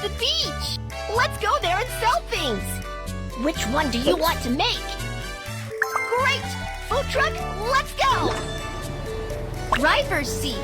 the beach! Let's go there and sell things! Which one do you want to make? Great! Food truck, let's go! Driver's seat.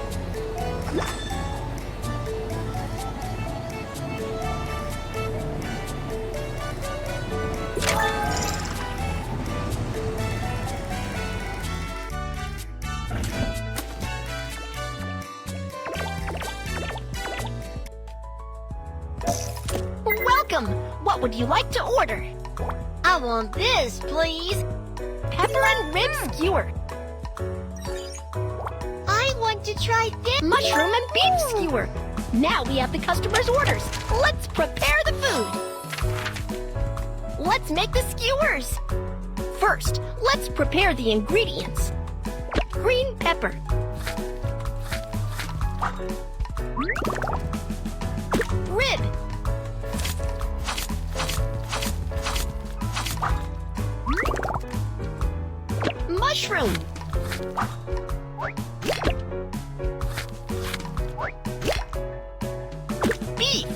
Welcome! What would you like to order? I want this, please. Pepper and rib skewer. I want to try this. Mushroom and beef skewer. Now we have the customer's orders. Let's prepare the food. Let's make the skewers. First, let's prepare the ingredients. Green pepper. Rib. Mushroom. Beef.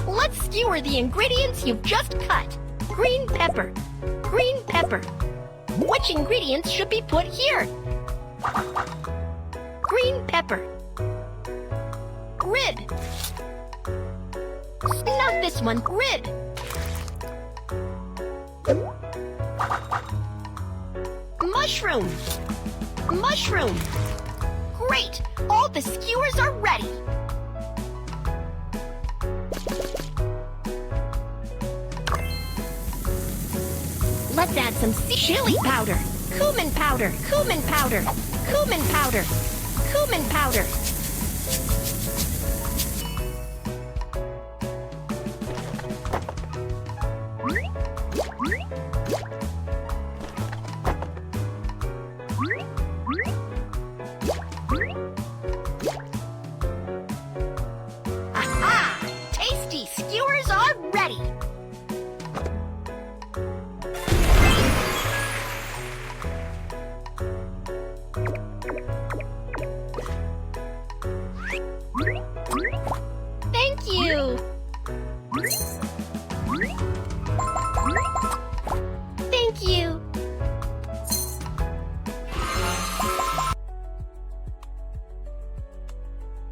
Let's skewer the ingredients you've just cut. Green pepper. Green pepper. Which ingredients should be put here? Green pepper. Rib. Not this one. Rib. Mushroom. Mushroom. Great! All the skewers are ready. Let's add some chili powder, cumin powder, cumin powder, cumin powder, cumin powder.